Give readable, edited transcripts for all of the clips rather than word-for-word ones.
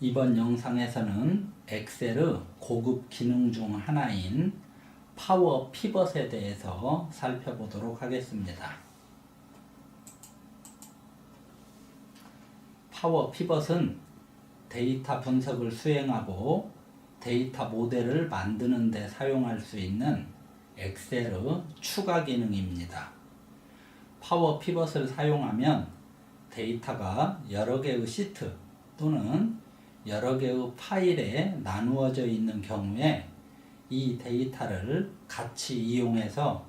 이번 영상에서는 엑셀의 고급 기능 중 하나인 파워 피벗에 대해서 살펴보도록 하겠습니다. 파워 피벗은 데이터 분석을 수행하고 데이터 모델을 만드는 데 사용할 수 있는 엑셀의 추가 기능입니다. 파워 피벗을 사용하면 데이터가 여러 개의 시트 또는 여러 개의 파일에 나누어져 있는 경우에 이 데이터를 같이 이용해서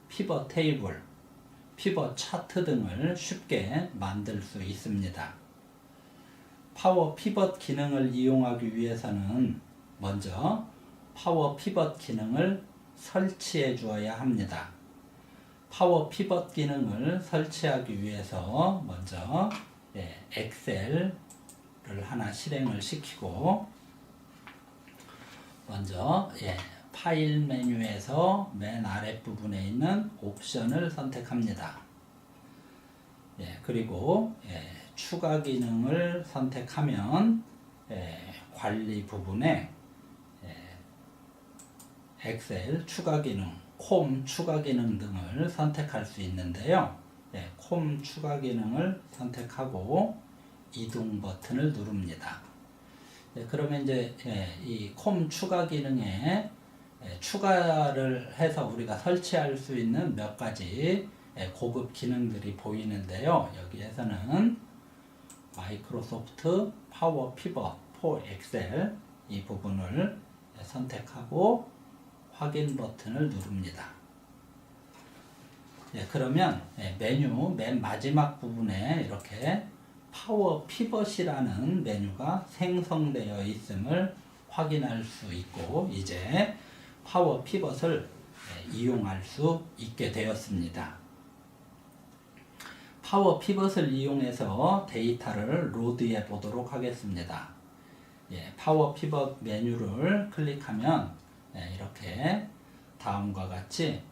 피벗 테이블, 피벗 차트 등을 쉽게 만들 수 있습니다. 파워 피벗 기능을 이용하기 위해서는 먼저 파워 피벗 기능을 설치해 주어야 합니다. 파워 피벗 기능을 설치하기 위해서 먼저 엑셀을 하나 실행을 시키고 먼저 파일 메뉴에서 맨 아랫부분에 있는 옵션을 선택합니다. 그리고 추가 기능을 선택하면 관리 부분에 엑셀 추가 기능, 콤 추가 기능 등을 선택할 수 있는데요. 콤 추가 기능을 선택하고 이동 버튼을 누릅니다. 그러면 이제 이 콤 추가 기능에 추가를 해서 우리가 설치할 수 있는 몇 가지 고급 기능들이 보이는데요. 여기에서는 마이크로소프트 파워 피벗 for 엑셀 이 부분을 선택하고 확인 버튼을 누릅니다. 그러면 메뉴 맨 마지막 부분에 이렇게 파워 피벗이라는 메뉴가 생성되어 있음을 확인할 수 있고 이제 파워 피벗을 이용할 수 있게 되었습니다. 파워 피벗을 이용해서 데이터를 로드해 보도록 하겠습니다. 파워 피벗 메뉴를 클릭하면 이렇게 다음과 같이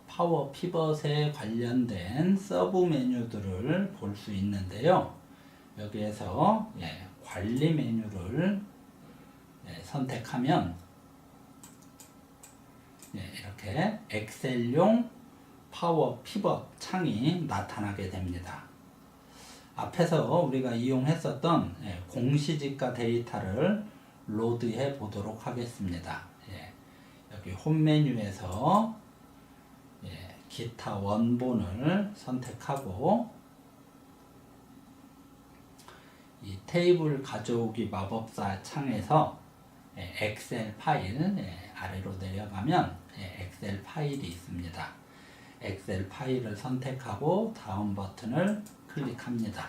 파워 피벗에 관련된 서브 메뉴들을 볼 수 있는데요. 여기에서 관리 메뉴를 선택하면 이렇게 엑셀용 파워 피벗 창이 나타나게 됩니다. 앞에서 우리가 이용했었던 공시지가 데이터를 로드해 보도록 하겠습니다. 여기 홈 메뉴에서 기타 원본을 선택하고 이 테이블 가져오기 마법사 창에서 엑셀 파일 아래로 내려가면 엑셀 파일이 있습니다. 엑셀 파일을 선택하고 다음 버튼을 클릭합니다.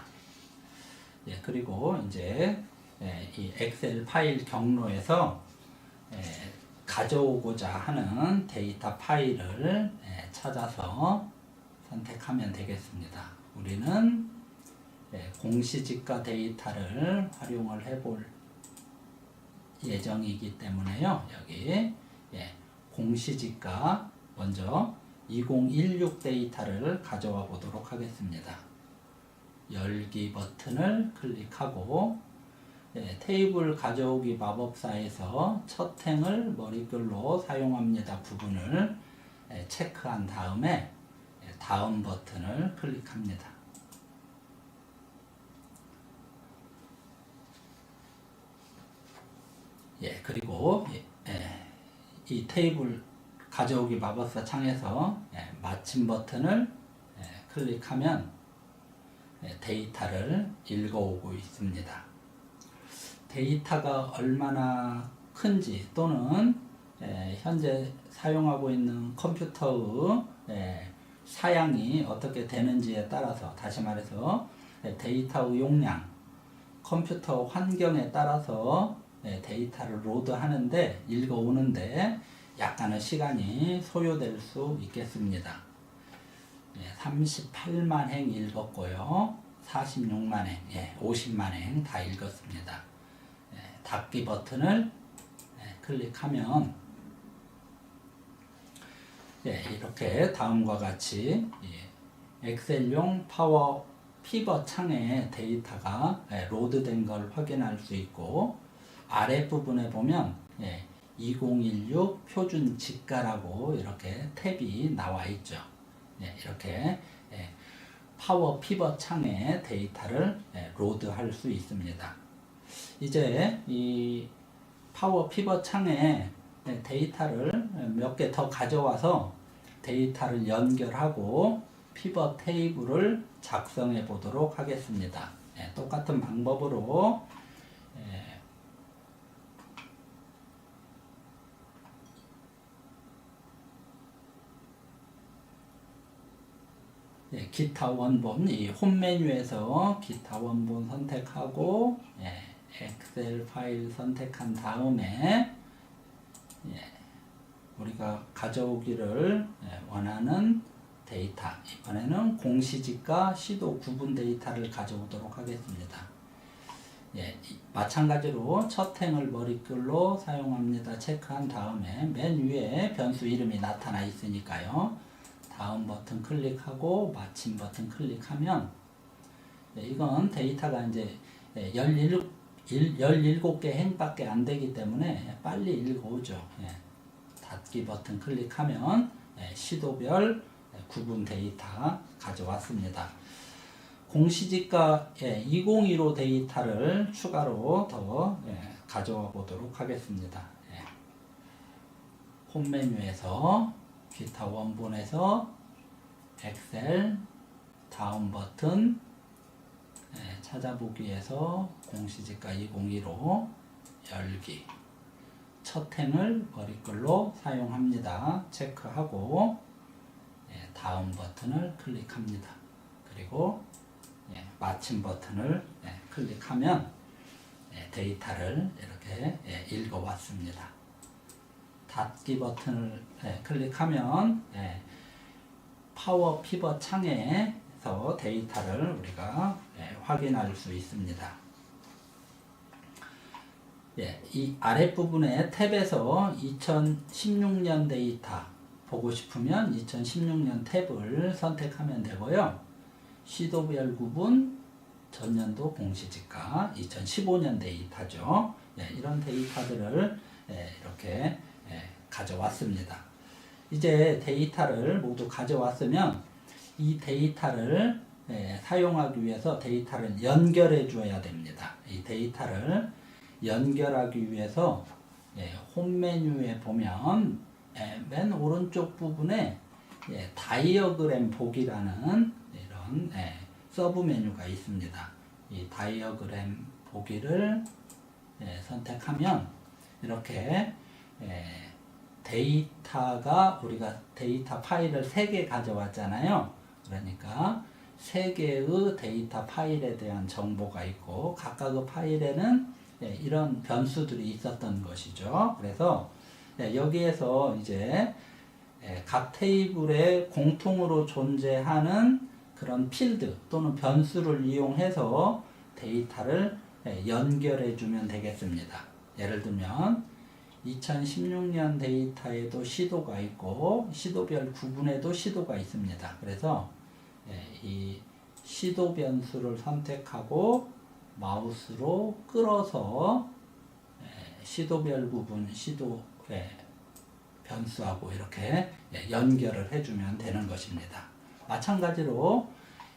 그리고 이제 이 엑셀 파일 경로에서 가져오고자 하는 데이터 파일을 찾아서 선택하면 되겠습니다. 우리는 공시지가 데이터를 활용을 해볼 예정이기 때문에요. 여기 공시지가 먼저 2016 데이터를 가져와 보도록 하겠습니다. 열기 버튼을 클릭하고 테이블 가져오기 마법사에서 첫 행을 머리글로 사용합니다 부분을 체크한 다음에 다음 버튼을 클릭합니다. 그리고 이 테이블 가져오기 마법사 창에서 마침 버튼을 클릭하면 데이터를 읽어오고 있습니다. 데이터가 얼마나 큰지 또는 현재 사용하고 있는 컴퓨터의 사양이 어떻게 되는지에 따라서 다시 말해서 데이터의 용량, 컴퓨터 환경에 따라서 데이터를 로드하는데 읽어오는데 약간의 시간이 소요될 수 있겠습니다. 38만 행 읽었고요. 46만 행, 50만 행 다 읽었습니다. 닫기 버튼을 클릭하면 이렇게 다음과 같이 엑셀용 파워 피벗 창에 데이터가 로드된 걸 확인할 수 있고, 아랫부분에 보면 2016 표준 지가라고 이렇게 탭이 나와 있죠. 이렇게 파워 피벗 창에 데이터를 로드할 수 있습니다. 이제 이 파워 피벗 창에 데이터를 몇 개 더 가져와서 데이터를 연결하고 피벗 테이블을 작성해 보도록 하겠습니다. 똑같은 방법으로 기타 원본, 이 홈 메뉴에서 기타 원본 선택하고 엑셀 파일 선택한 다음에 우리가 가져오기를 원하는 데이터, 이번에는 공시지가 시도 구분 데이터를 가져오도록 하겠습니다. 마찬가지로 첫 행을 머리글로 사용합니다. 체크한 다음에 맨 위에 변수 이름이 나타나 있으니까요. 다음 버튼 클릭하고 마침 버튼 클릭하면 이건 데이터가 이제 17개 행밖에 안 되기 때문에 빨리 읽어오죠. 닫기 버튼 클릭하면 시도별 구분 데이터 가져왔습니다. 공시지가 2015 데이터를 추가로 더 가져와 보도록 하겠습니다. 홈 메뉴에서 기타 원본에서 엑셀 다운 버튼 찾아보기에서 공시지가 2015 열기 첫 행을 머리글로 사용합니다. 체크하고 다음 버튼을 클릭합니다. 그리고 마침 버튼을 클릭하면 데이터를 이렇게 읽어왔습니다. 닫기 버튼을 클릭하면 파워 피벗 창에서 데이터를 우리가 확인할 수 있습니다. 이 아랫부분에 탭에서 2016년 데이터 보고 싶으면 2016년 탭을 선택하면 되고요. 시도별 구분, 전년도 공시지가, 2015년 데이터죠. 이런 데이터들을 이렇게 가져왔습니다. 이제 데이터를 모두 가져왔으면 이 데이터를 사용하기 위해서 데이터를 연결해 줘야 됩니다. 이 데이터를 연결하기 위해서 홈 메뉴에 보면 맨 오른쪽 부분에 다이어그램 보기라는 이런 서브 메뉴가 있습니다. 이 다이어그램 보기를 선택하면 이렇게 데이터가 우리가 데이터 파일을 3개 가져왔잖아요. 그러니까 3개의 데이터 파일에 대한 정보가 있고 각각의 파일에는 이런 변수들이 있었던 것이죠. 그래서 여기에서 이제 각 테이블에 공통으로 존재하는 그런 필드 또는 변수를 이용해서 데이터를 연결해 주면 되겠습니다. 예를 들면 2016년 데이터에도 시도가 있고 시도별 구분에도 시도가 있습니다. 그래서 이 시도 변수를 선택하고 마우스로 끌어서 시도별 구분, 시도 변수하고 이렇게 연결을 해주면 되는 것입니다. 마찬가지로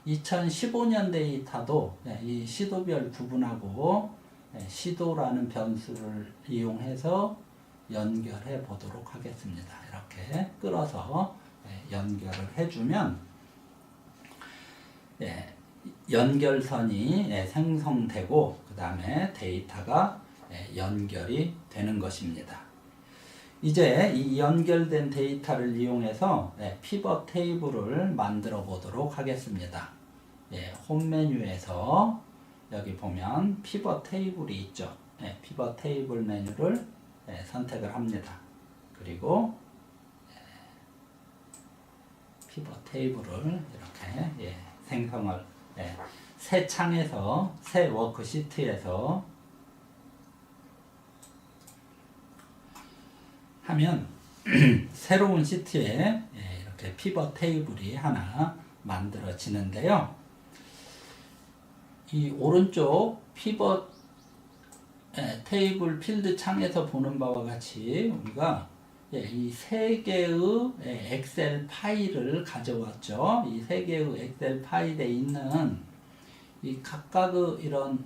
2015년 데이터도 이 시도별 구분하고 시도라는 변수를 이용해서 연결해 보도록 하겠습니다. 이렇게 끌어서 연결을 해주면 연결선이 생성되고 그 다음에 데이터가 연결이 되는 것입니다. 이제 이 연결된 데이터를 이용해서 피벗 테이블을 만들어 보도록 하겠습니다. 홈 메뉴에서 여기 보면 피벗 테이블이 있죠. 피벗 테이블 메뉴를 선택을 합니다. 그리고 피벗 테이블을 이렇게 생성을 새 창에서 새 워크시트에서 하면 새로운 시트에 이렇게 피벗 테이블이 하나 만들어지는데요. 이 오른쪽 피벗 테이블 필드 창에서 보는 바와 같이 우리가 이 세 개의 엑셀 파일을 가져왔죠. 이 세 개의 엑셀 파일에 있는 이 각각의 이런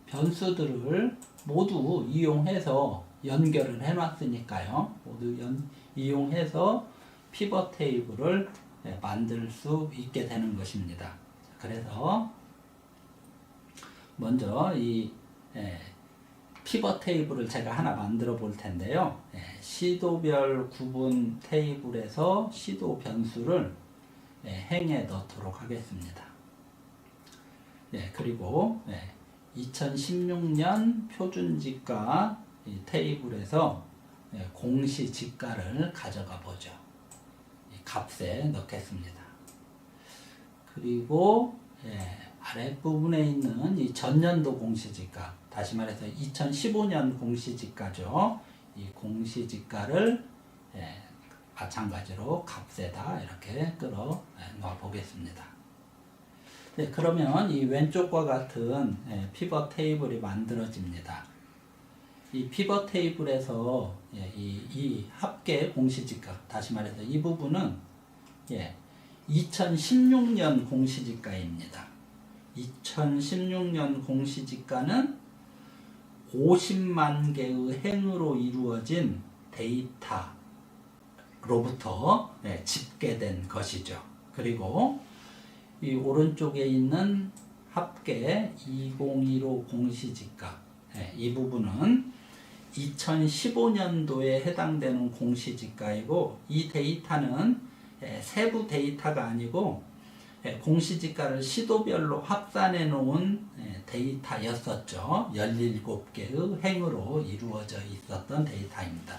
변수들을 모두 이용해서 연결을 해놨으니까요. 모두 이용해서 피벗 테이블을 만들 수 있게 되는 것입니다. 그래서 먼저 이 피벗 테이블을 제가 하나 만들어 볼 텐데요. 시도별 구분 테이블에서 시도 변수를 행에 넣도록 하겠습니다. 그리고 2016년 표준지가 이 테이블에서 공시지가를 가져가 보죠. 이 값에 넣겠습니다. 그리고 아랫부분에 있는 이 전년도 공시지가, 다시 말해서 2015년 공시지가죠. 이 공시지가를 마찬가지로 값에다 이렇게 끌어 넣어 보겠습니다. 그러면 이 왼쪽과 같은 피벗 테이블이 만들어집니다. 이 피벗 테이블에서 이 합계 공시지가, 다시 말해서 이 부분은 2016년 공시지가입니다. 2016년 공시지가는 50만 개의 행으로 이루어진 데이터로부터 집계된 것이죠. 그리고 이 오른쪽에 있는 합계 2015 공시지가, 이 부분은 2015년도에 해당되는 공시지가이고, 이 데이터는 세부 데이터가 아니고 공시지가를 시도별로 확산해 놓은 데이터였었죠. 17개의 행으로 이루어져 있었던 데이터입니다.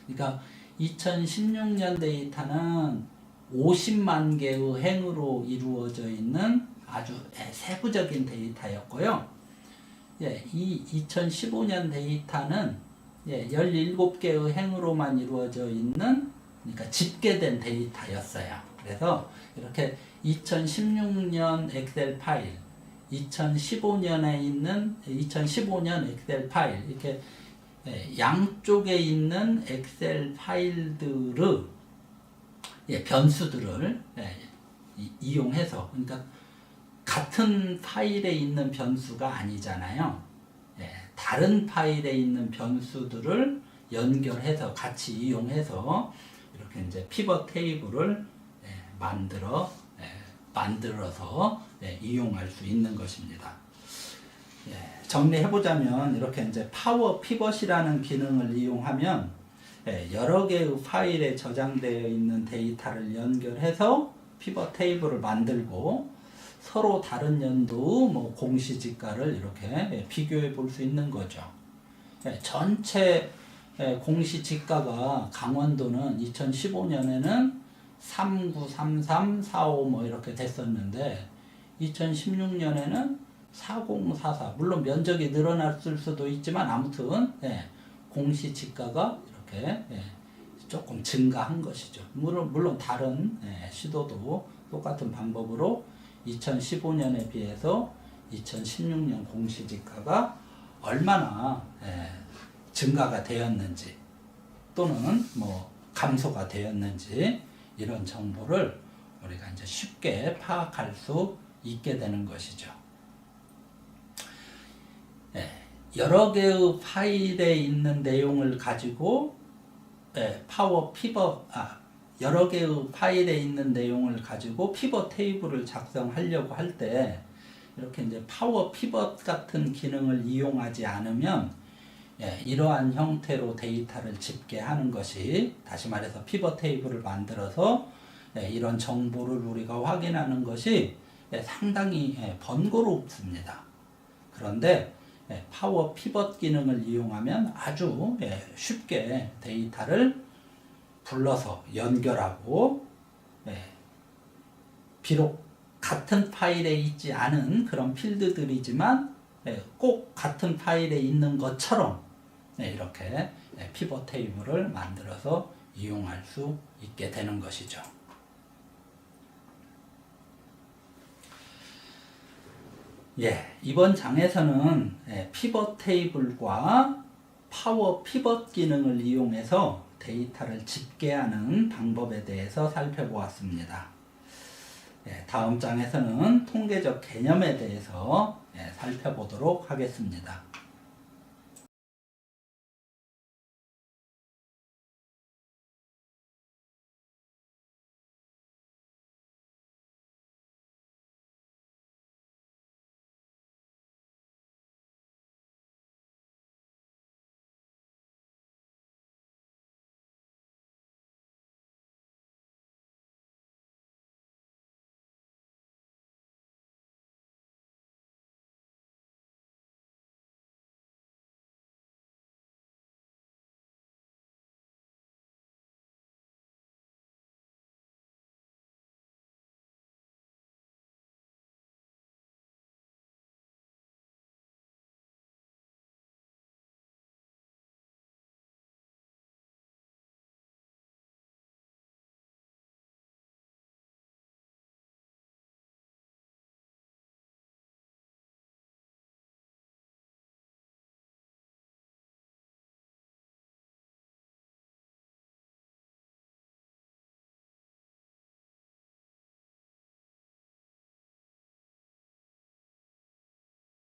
그러니까 2016년 데이터는 50만 개의 행으로 이루어져 있는 아주 세부적인 데이터였고요. 이 2015년 데이터는 17개의 행으로만 이루어져 있는, 그러니까 집계된 데이터였어요. 그래서 이렇게 2016년 엑셀 파일, 2015년에 있는 2015년 엑셀 파일, 이렇게 양쪽에 있는 엑셀 파일들의 변수들을 이용해서, 그러니까 같은 파일에 있는 변수가 아니잖아요. 다른 파일에 있는 변수들을 연결해서 같이 이용해서 이렇게 이제 피벗 테이블을 만들어서 이용할 수 있는 것입니다. 정리해보자면 이렇게 이제 파워 피벗이라는 기능을 이용하면 여러 개의 파일에 저장되어 있는 데이터를 연결해서 피벗 테이블을 만들고, 서로 다른 연도의 공시지가를 이렇게 비교해 볼 수 있는 거죠. 전체 공시지가가 강원도는 2015년에는 393345 이렇게 됐었는데 2016년에는 4044, 물론 면적이 늘어났을 수도 있지만 아무튼 공시지가가 이렇게 조금 증가한 것이죠. 물론 다른 시도도 똑같은 방법으로 2015년에 비해서 2016년 공시지가가 얼마나 증가가 되었는지 또는 감소가 되었는지, 이런 정보를 우리가 이제 쉽게 파악할 수 있게 되는 것이죠. 여러 개의 파일에 있는 내용을 가지고 여러 개의 파일에 있는 내용을 가지고 피벗 테이블을 작성하려고 할 때 이렇게 이제 파워 피벗 같은 기능을 이용하지 않으면 이러한 형태로 데이터를 집계하는 것이, 다시 말해서 피벗 테이블을 만들어서 이런 정보를 우리가 확인하는 것이 상당히 번거롭습니다. 그런데 파워 피벗 기능을 이용하면 아주 쉽게 데이터를 불러서 연결하고, 비록 같은 파일에 있지 않은 그런 필드들이지만 꼭 같은 파일에 있는 것처럼 이렇게 피벗 테이블을 만들어서 이용할 수 있게 되는 것이죠. 이번 장에서는 피벗 테이블과 파워 피벗 기능을 이용해서 데이터를 집계하는 방법에 대해서 살펴보았습니다. 다음 장에서는 통계적 개념에 대해서 살펴보도록 하겠습니다.